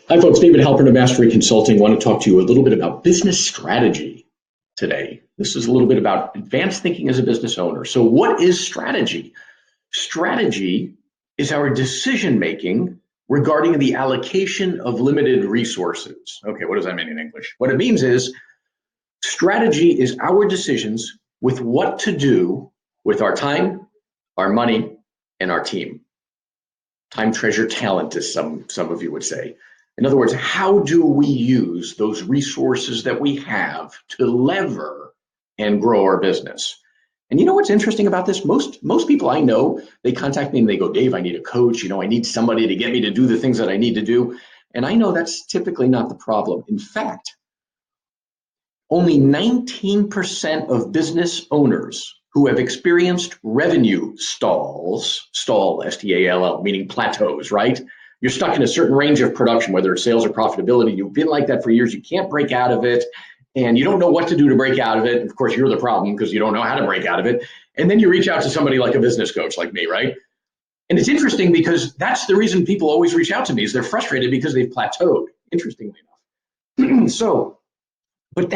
Hi, folks. David Halpern of Mastery Consulting. I want to talk to you a little bit about business strategy today. This is a little bit about advanced thinking as a business owner. So, what is strategy? Strategy is our decision making regarding the allocation of limited resources. Okay, what does that mean in English? What it means is strategy is our decisions with what to do with our time, our money, and our team. Time, treasure, talent, as some of you would say. In other words, how do we use those resources that we have to lever and grow our business? And you know what's interesting about this? Most people I know, they contact me and they go, Dave, I need a coach. I need somebody to get me to do the things that I need to do. And I know that's typically not the problem. In fact, only 19% of business owners who have experienced revenue stall, S-T-A-L-L, meaning plateaus, right? You're stuck in a certain range of production, whether it's sales or profitability. You've been like that for years. You can't break out of it, and you don't know what to do to break out of it. Of course, you're the problem because you don't know how to break out of it. And then you reach out to somebody like a business coach like me, right? And it's interesting because that's the reason people always reach out to me is they're frustrated because they've plateaued, interestingly enough. But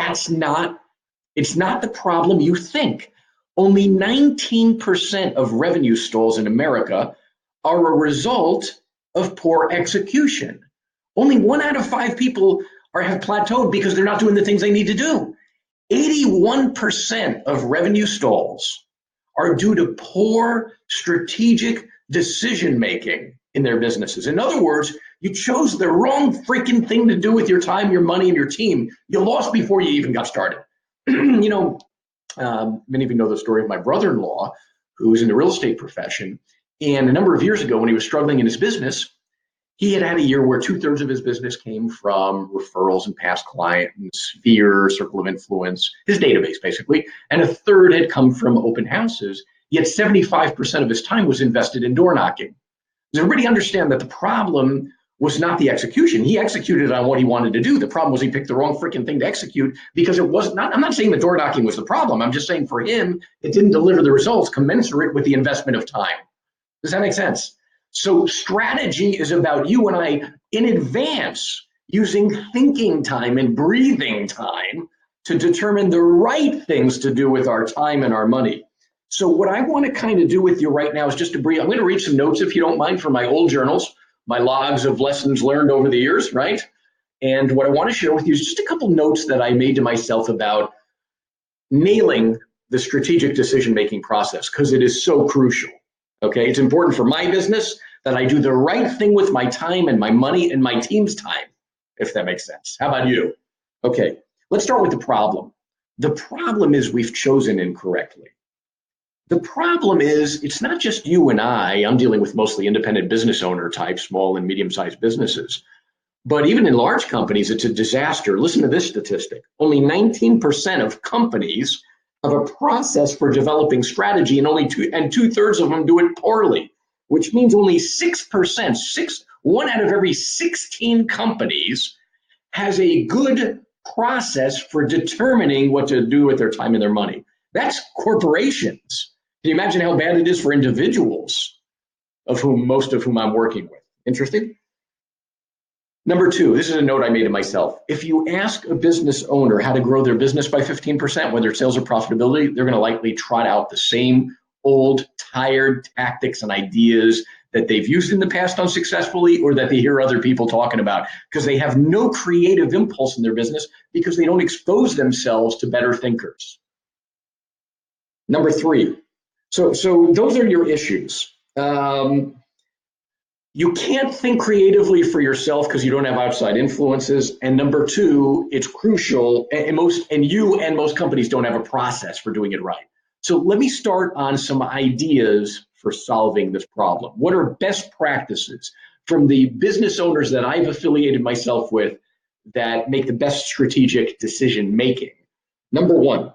it's not the problem you think. Only 19% of revenue stalls in America are a result of poor execution. Only 1 out of 5 people have plateaued because they're not doing the things they need to do. 81% of revenue stalls are due to poor strategic decision making in their businesses. In other words, you chose the wrong freaking thing to do with your time, your money, and your team. You lost before you even got started. Many of you know the story of my brother-in-law, who was in the real estate profession. And a number of years ago, when he was struggling in his business, he had a year where 2/3 of his business came from referrals and past clients, sphere, circle of influence, his database basically, and 1/3 had come from open houses. Yet 75% of his time was invested in door knocking. Does everybody understand that the problem was not the execution? He executed on what he wanted to do. The problem was he picked the wrong freaking thing to execute because it was not. I'm not saying the door knocking was the problem. I'm just saying for him, it didn't deliver the results commensurate with the investment of time. Does that make sense? So strategy is about you and I in advance using thinking time and breathing time to determine the right things to do with our time and our money. So what I want to kind of do with you right now is just to breathe. I'm going to read some notes, if you don't mind, from my old journals, my logs of lessons learned over the years, right? And what I want to share with you is just a couple notes that I made to myself about nailing the strategic decision-making process, because it is so crucial. Okay, it's important for my business that I do the right thing with my time and my money and my team's time, if that makes sense. How about you? Okay, let's start with the problem. The problem is we've chosen incorrectly. The problem is it's not just you and I'm dealing with mostly independent business owner type, small and medium-sized businesses. But even in large companies, it's a disaster. Listen to this statistic. Only 19% of companies have a process for developing strategy, and only 2/3 of them do it poorly, which means only 6%, 1 out of every 16 companies has a good process for determining what to do with their time and their money. That's corporations. Can you imagine how bad it is for individuals, most of whom I'm working with? Interesting? Number 2, this is a note I made to myself. If you ask a business owner how to grow their business by 15%, whether it's sales or profitability, they're going to likely trot out the same old, tired tactics and ideas that they've used in the past unsuccessfully or that they hear other people talking about, because they have no creative impulse in their business because they don't expose themselves to better thinkers. Number 3, so those are your issues. You can't think creatively for yourself because you don't have outside influences. And number 2, it's crucial, and you and most companies don't have a process for doing it right. So let me start on some ideas for solving this problem. What are best practices from the business owners that I've affiliated myself with that make the best strategic decision making? Number 1,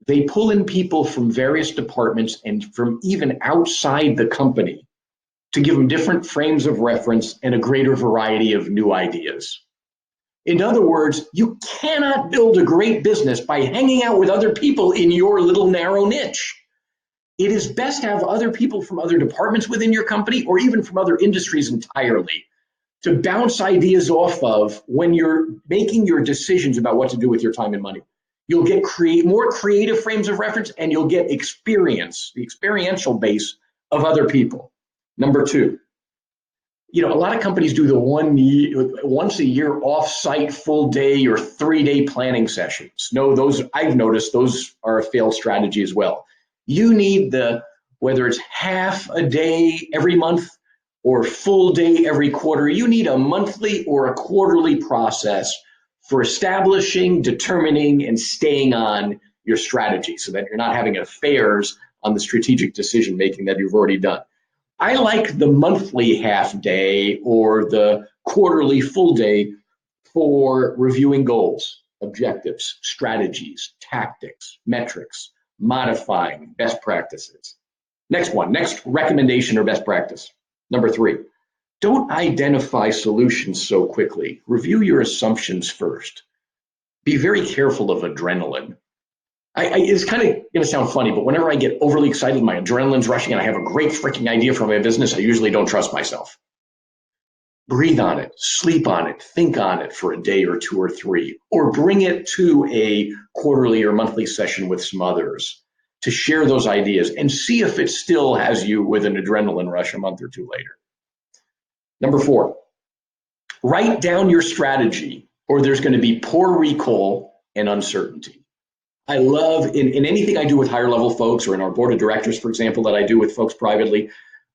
they pull in people from various departments and from even outside the company to give them different frames of reference and a greater variety of new ideas. In other words, you cannot build a great business by hanging out with other people in your little narrow niche. It is best to have other people from other departments within your company or even from other industries entirely. to bounce ideas off of when you're making your decisions about what to do with your time and money. You'll get more creative frames of reference, and you'll get experience, the experiential base of other people. Number two, a lot of companies do the once a year off-site full day or 3-day planning sessions. No, I've noticed those are a failed strategy as well. You need whether it's half a day every month or full day every quarter, you need a monthly or a quarterly process for establishing, determining, and staying on your strategy so that you're not having affairs on the strategic decision making that you've already done. I like the monthly half day or the quarterly full day for reviewing goals, objectives, strategies, tactics, metrics, modifying best practices. Next recommendation or best practice. Number 3, don't identify solutions so quickly. Review your assumptions first. Be very careful of adrenaline. It's kind of going to sound funny, but whenever I get overly excited, my adrenaline's rushing and I have a great freaking idea for my business, I usually don't trust myself. Breathe on it, sleep on it, think on it for a day or 2 or 3, or bring it to a quarterly or monthly session with some others to share those ideas and see if it still has you with an adrenaline rush a month or 2 later. Number 4, write down your strategy or there's going to be poor recall and uncertainty. I love in anything I do with higher level folks or in our board of directors, for example, that I do with folks privately,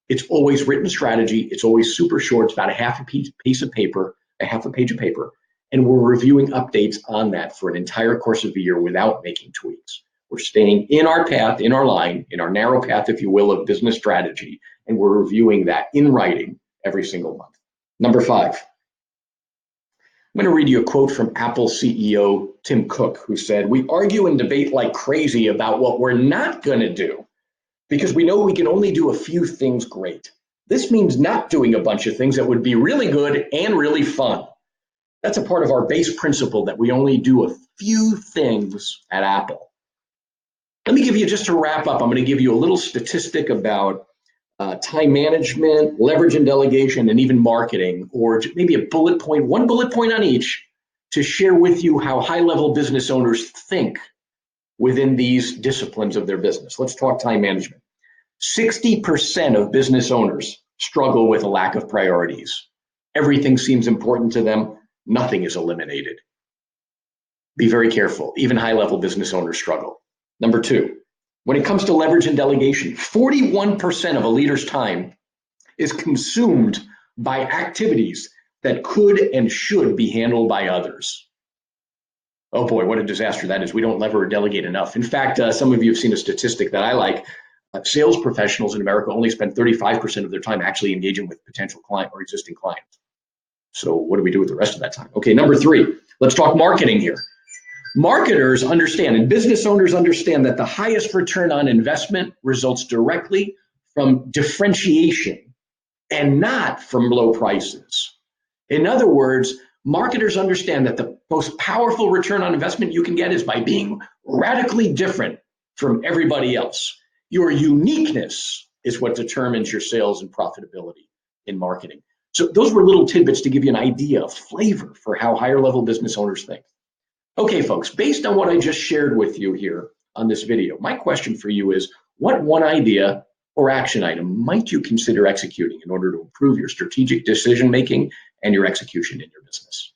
it's always written strategy. It's always super short. It's about a half a page of paper, and we're reviewing updates on that for an entire course of a year without making tweaks. We're staying in our path, in our line, in our narrow path, if you will, of business strategy, and we're reviewing that in writing every single month. Number 5. I'm going to read you a quote from Apple CEO Tim Cook, who said, "We argue and debate like crazy about what we're not going to do because we know we can only do a few things great. This means not doing a bunch of things that would be really good and really fun. That's a part of our base principle that we only do a few things at Apple." Let me give you, just to wrap up, I'm going to give you a little statistic about time management, leverage and delegation, and even marketing, or maybe one bullet point on each to share with you how high-level business owners think within these disciplines of their business. Let's talk time management. 60% of business owners struggle with a lack of priorities. Everything seems important to them. Nothing is eliminated. Be very careful. Even high-level business owners struggle. Number 2, when it comes to leverage and delegation, 41% of a leader's time is consumed by activities that could and should be handled by others. Oh boy, what a disaster that is. We don't lever or delegate enough. In fact, some of you have seen a statistic that I like. Sales professionals in America only spend 35% of their time actually engaging with potential client or existing clients. So what do we do with the rest of that time? Okay, number 3, let's talk marketing here. Marketers understand and business owners understand that the highest return on investment results directly from differentiation and not from low prices. In other words, marketers understand that the most powerful return on investment you can get is by being radically different from everybody else. Your uniqueness is what determines your sales and profitability in marketing. So those were little tidbits to give you an idea, a flavor for how higher level business owners think. Okay, folks, based on what I just shared with you here on this video, my question for you is, what one idea or action item might you consider executing in order to improve your strategic decision making and your execution in your business?